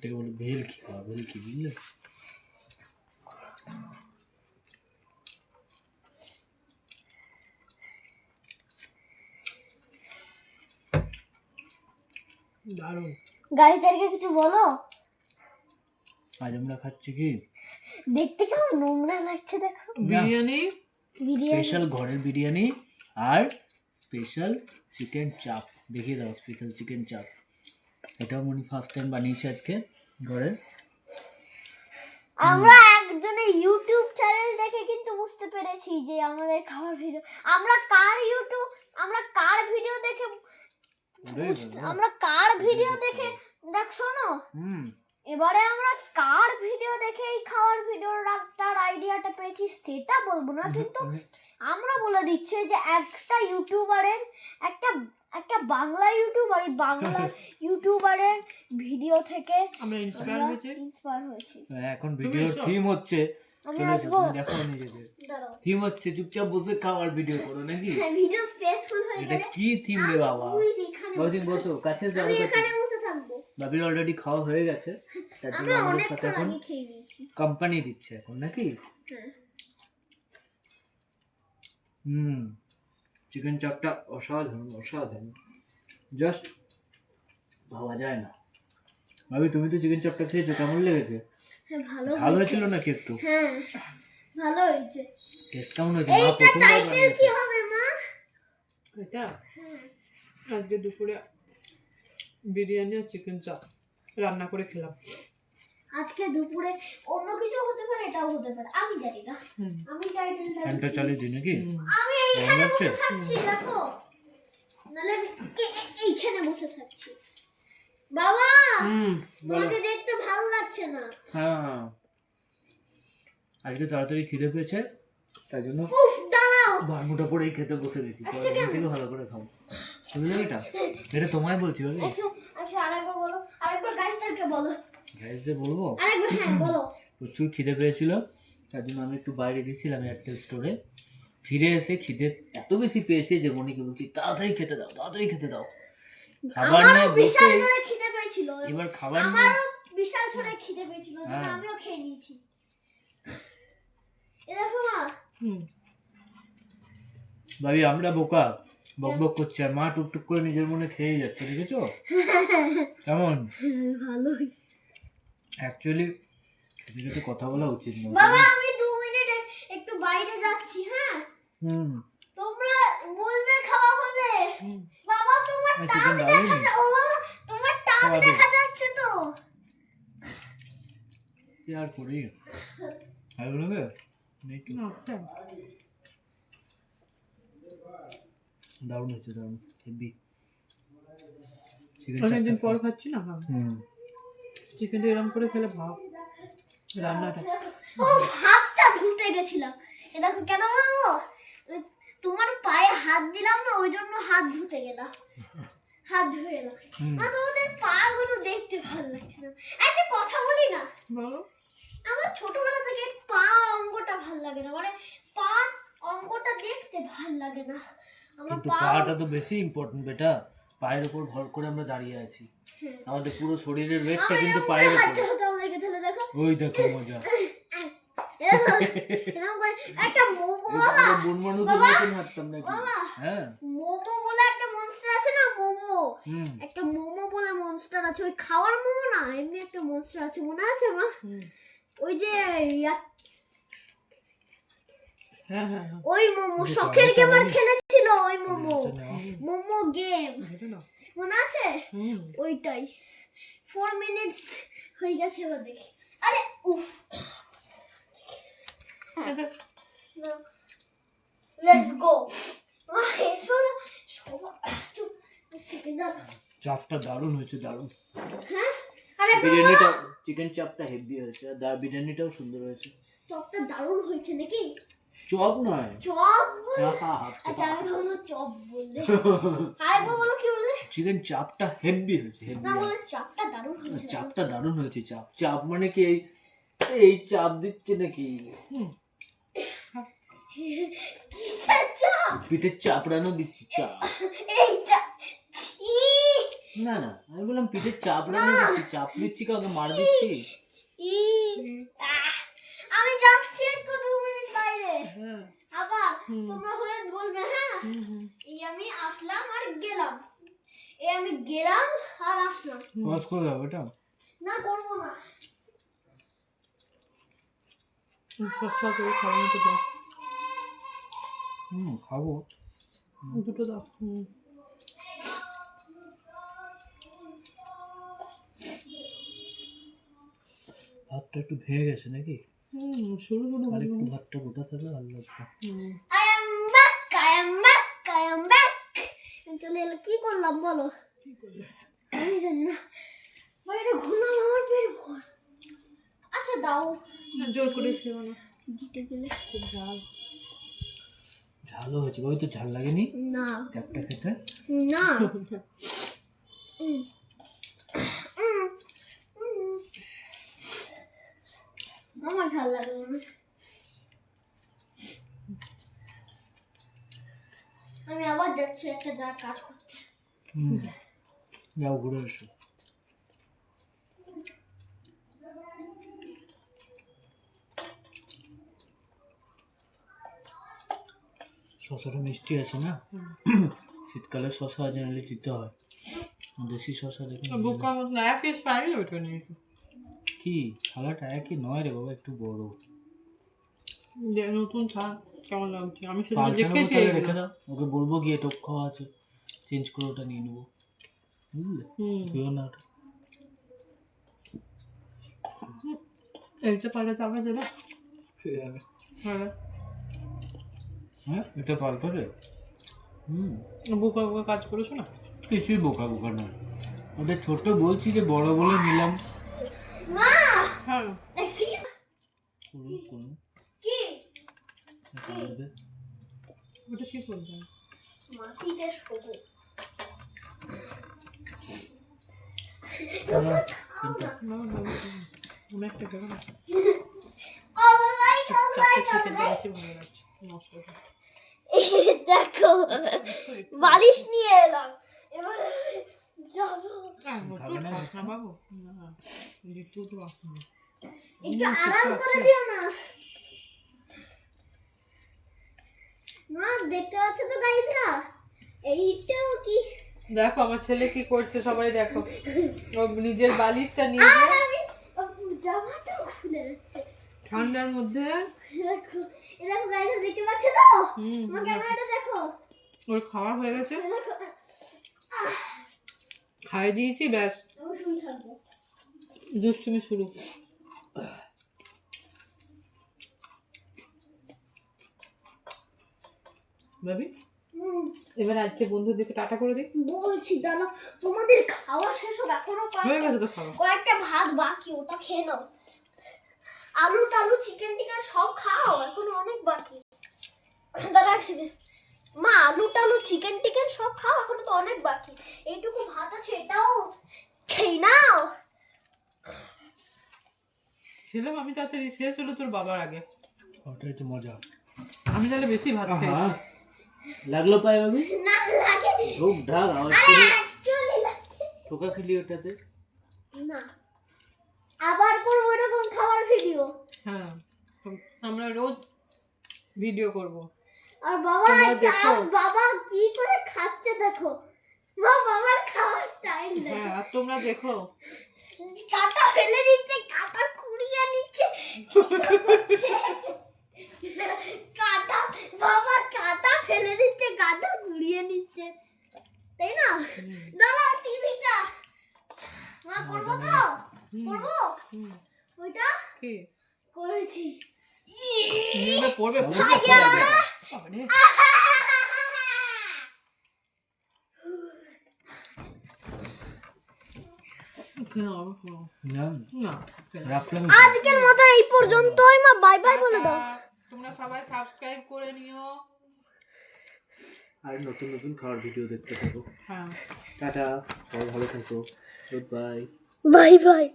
এটাকে বলে ভেলকি খাওয়া, ভেলকি বুঝলে। দারুণ। গাইদেরকে কিছু বলো। আজ আমরা খাচ্ছি কি, দেখতে কেমন নোংরা লাগছে দেখো। বিরিয়ানি, স্পেশাল ঘরের বিরিয়ানি আর স্পেশাল চিকেন চাপ। দেখিয়ে দাও স্পেশাল চিকেন চাপ। এটাও মনি ফার্স্ট টাইম বানিয়েছে আজকে ঘরে। আমরা একজনের ইউটিউব চ্যানেল দেখে কিন্তু বুঝতে পেরেছি যে আমাদের খাবার ভিডিও, আমরা কার ভিডিও দেখে আমরা কার ভিডিও দেখে দেখ শোনো, এবারে আমরা কার ভিডিও দেখে এই খাওয়ার ভিডিওটার আইডিয়াটা পেয়েছি সেটা বলবো না, কিন্তু আমরা বলে দিচ্ছি যে একটা ইউটিউবারের একটা বাংলা ইউটিউবার, এই বাংলা ইউটিউবারের ভিডিও থেকে আমরা ইন্সপায়ার হয়েছি। এখন ভিডিওর থিম হচ্ছে, চলে এসো তুমি দেখো নিজেদের থিম হচ্ছে চুপচাপ বসে খাওয়ার ভিডিও করো নাকি। ভিডিও স্পেসফুল হয়ে এটা গেলে কি থিম রে বাবা, কদিন বসো কাছে যাও, আমি এখানে বসে থাকবো। বাবির অলরেডি খাওয়া হয়ে গেছে, তার জন্য আমি আমাদের অনেক সাথে এখন আগে খেয়ে নিয়েছি। কোম্পানি দিচ্ছে এখন নাকি। চিকেন চাপটা অসাধারণ অসাধারণ, জাস্ট ভাবা যায় না। ভাবি তুমি তো চিকেন চাপটা খেয়েছো, কেমন লেগেছে? হ্যাঁ ভালো ভালো হয়েছিল নাকি একটু? হ্যাঁ ভালো হয়েছে। টেস্ট কেমন হয়েছে? মা এইটা প্রথমবার টাইটেল বানিয়েছে। কি হবে মা? এটা আজকে দুপুরে বিরিয়ানি আর চিকেন চাপ রান্না করে খেলাম। আজকে দুপুরে অন্য কিছু হতে পারে, এটাও হতে পারে, আমি জানি না। আমি টাইটেলটা ফ্যানটা চালিয়ে দিই নাকি? আমি এইখানে বসে থাকছি দেখো, নালে আমি এইখানে বসে থাকছি। বাবা তোমাকে দেখতে ভালো লাগছে না। হ্যাঁ আজকে তাড়াতাড়ি খিদে পেয়েছে, তাই জন্য উফ দাঁড়াও, বারমুটা পরেই খেতে বসে গেছি। পরের থেকে ভালো করে খাও, বুঝলে? এটা তোমায় বলছি ভাবি। এসো এসো, আরেকবার বলো, আরেকবার গাইসদেরকে বলো। গাইসদের বলবো? আরেকবার হ্যাঁ বলো। প্রচুর খিদে পেয়েছিল, তার জন্য আমি একটু বাইরে গেছিলাম একটা স্টোরে। ফিরে এসে খিদে এত বেশি পেয়েছে যে মনিকে বলছি তাড়াতাড়ি খেতে দাও, তাড়াতাড়ি খেতে দাও। খাবার নিয়ে বসে বিশাল জোরে খিদে পেয়েছিল, এবার খাবার নিয়ে আমারও বিশাল জোরে খিদে পেয়েছিল, আমিও খেয়ে নিয়েছি। এ দেখো মা, ভাবি আমরা বোকা, বক বক করছে আর মা টুকটুক করে নিজের মনে খেয়ে যাচ্ছে, দেখেছো কেমন? ভালোই। অ্যাকচুয়ালি এদিকে তো কথা বলা উচিত না। বাবা আমি 2 মিনিট একটু বাইরে যাচ্ছি। হ্যাঁ তোমরা বলবে খাওয়া হলে। বাবা তোমার টাক দেখা যাচ্ছে, ও বাবা তোমার টাক দেখা যাচ্ছে তো। কি আর করি, ভালো লাগে দারুণ হচ্ছে, দারুণ হেভি। অনেকদিন পর খাচ্ছি না। চিকেনটা এরকম করে খেলে ভাব রান্নাটা। ও হাতটা ধুতে গেছিলাম, এ দেখো কেন বলবো, তোমার পায়ে হাত দিলাম না, ওই জন্য হাত ধুতে গেলাম, হাত ধুয়ে এলাম। না তোমাদের পা গুলো দেখতে ভালো লাগছে না। একটা কথা বলি না, বলো। আমার ছোটবেলা থেকে পা অঙ্গটা ভালো লাগে না, মানে পা অঙ্গটা দেখতে ভালো লাগে না আমার। কিন্তু পাটা তো বেশি ইম্পর্টেন্ট বেটা, পায়ের উপর ভর করে আমরা দাঁড়িয়ে আছি, আমাদের পুরো শরীরের ওয়েটটা কিন্তু পায়ের উপর। ওই দেখো মজা, একটা মোমো বাবা, মন মানুষের মতন হাঁটতাম নাকি। হ্যাঁ মোমো বলে একটা মনস্টার আছে না, মোমো, একটা মোমো বলে মনস্টার আছে, ওই খাওয়ার মোমো না, এমনি একটা মনস্টার আছে, মনে আছে মা? ওই যে ওই মোমো শখের গেমার খেলেছিল, ওই মোমো, মোমো গেম মনে আছে? ওইটাই। 4 মিনিটস হয়ে গেছে, এবার দেখি। আরে উফ, লেটস গো। এসো না চাপটা দারুণ হয়েছে, দারুণ। হ্যাঁ আরে বিরিয়ানিটা, চিকেন চাপটা হেভি হয়েছে, আর বিরিয়ানিটাও সুন্দর হয়েছে। চপটা দারুণ হয়েছে নাকি? চপ নয়, চপ বলে, আচ্ছা আমি ভাবলাম চপ বললে। আরেকবার বলো কি বললে? চিকেন চাপটা হেভি হয়েছে, হেভি। না বলে চাপটা দারুণ হয়েছে। চাপটা দারুণ হয়েছে। চাপ চাপ মানে কি এই চাপ দিচ্ছে নাকি? কিসের চাপ? পিঠে চাপড়ানো দিচ্ছি চাপ। এই চাপ, ছি না না, আমি বললাম পিঠে চাপ দিচ্ছি, চাপ দিচ্ছি, কাউকে মার দিচ্ছি। ই আমি যাচ্ছি একটু 2 মিনিট বাইরে, হ্যাঁ আবার তোমরা হলে বলবে হ্যাঁ। এই আমি আসলাম আর গেলাম, এই আমি গেলাম আর আসলাম। ওয়াশ করে দাও এটা। না করবো না। সস্তা করে খাওয়ার মতো দাও, খাবো। দুটো দাও। ভাতটা একটু ভেঙে গেছে নাকি? সরু সরু আর একটু ভাতটা গোটা থাকলে ভালো লাগতো। I am back, I am back, I am back. চলে এলো, কি করলাম বলো? আমি জানি না, বাইরে ঘুরলাম, আমার পেট ভর। আচ্ছা দাও, জোর করে খেও না, দিতে গেলে খুব ঝাল। ঝালও হয়েছে, ওই তো ঝাল লাগেনি না একটা খেতে। না আমার ঝাল লাগে না। আমি আবার যাচ্ছি একটা যা কাজ করতে। যাও ঘুরে এসো। শসাটা মিষ্টি আছে না, শীতকালে শসা জেনারেলি দিতে হয়, দেশি শসা দেখুন। বোকা মতো একই স্টাইল ওইটা নিয়েছি। কি থালাটা একই নয় রে বাবা, একটু বড়। নতুন থাক কেমন লাগছে, আমি সেটা পাল্টানো দেখেছি। বোতলে রেখে দাও, ওকে বলবো গিয়ে টক খাওয়া আছে, চেঞ্জ করে ওটা নিয়ে নেবো, বুঝলে? তুইও না ওটা এইটা পাল্টাতে আবার দেবে। হ্যাঁ হ্যাঁ, এটা পাল্টাবে। বোকা বোকা কাজ করেছো না, কিছুই বোকা বোকা নয়, ওদের ছোট বলছি যে বড় বলে নিলাম। মা হ্যাঁ দেখছি কোনো কি পাল্টাবে। ওটা কি করবে? মাটিতে শোবো। না না আমি একটা খাবো না, অলরাইট চারটে চিকেন বেশি ভালো লাগছে। নষ্ট দেখো বালিশ নিয়ে এলাম, এবার যাবো না বাবু, না একটু তো একটু আরাম করে দিও না। মা দেখতে পাচ্ছ তো গাইসরা, এইটাও কি? দেখো আমার ছেলে কি করছে, সবাই দেখো, ও নিজের বালিশটা নিয়ে আর আমি জামাটাও খুলে যাচ্ছে ঠান্ডার মধ্যে। দেখো, এই দেখো গাইসরা, দেখতে পাচ্ছ তো? আমার ক্যামেরাটা দেখো, ওর খাওয়া হয়ে গেছে, এই দেখো। খাইয়ে দিয়েছি, ব্যাস আমি শুয়ে থাকবো। দুষ্টুমি শুরু। ভাবি এবার আজকে বন্ধুদেরকে টাটা করে দিই। বলছি দাঁড়াও, তোমাদের খাওয়া শেষ হোক, এখনো হয়ে গেছে তো খাওয়া। কয়েকটা ভাত বাকি, ওটা খেয়ে নাও। আলু টালু চিকেন টিকেন সব খাও, এখনো অনেক বাকি। দাঁড়া এক সেকেন্ড, মা আলু টালু চিকেন টিকেন সব খাও, এখনো তো অনেক বাকি। এইটুকু ভাত আছে, এটাও খেয়ে নাও। খেলাম আমি, তাড়াতাড়ি শেষ হলো তোর বাবার আগে। ওটাই তো মজা। আমি তাহলে বেশি ভাত খেয়েছি। লাগলো পায়ে বাবি, না লাগে, ঢোক ঢাক আওয়াজ আরে করে অ্যাকচুয়ালি লাগে টোকা খেলি ওটাতে। না, আবার করবো এরকম খাবার ভিডিও। হ্যাঁ আমরা রোজ ভিডিও করব। আর বাবা তোমরা দেখো। আর বাবা কি করে খাচ্ছে দেখো, বাবার খাওয়ার স্টাইল দেখো। হ্যাঁ আর তোমরা দেখো। কাটা ফেলে দিচ্ছে, কাটা কুড়িয়ে নিচ্ছে, কাটা বাবা কাটা ফেলে দিচ্ছে, কাটা কুড়িয়ে নিচ্ছে, তাই না? দাঁড়া টিভিটা মা করবো তো, করবো ওইটা কি করেছি। নিয়ে পড়বে না না। রাখলাম। আজকের মতো এই পর্যন্তই, মা বাই বাই বলে দাও। তোমরা সবাই সাবস্ক্রাইব করে নিও, আর নতুন নতুন খাওয়ার ভিডিও দেখতে থাকো। হ্যাঁ টাটা, সবাই ভালো থাকো, গুড বাই। Bye bye.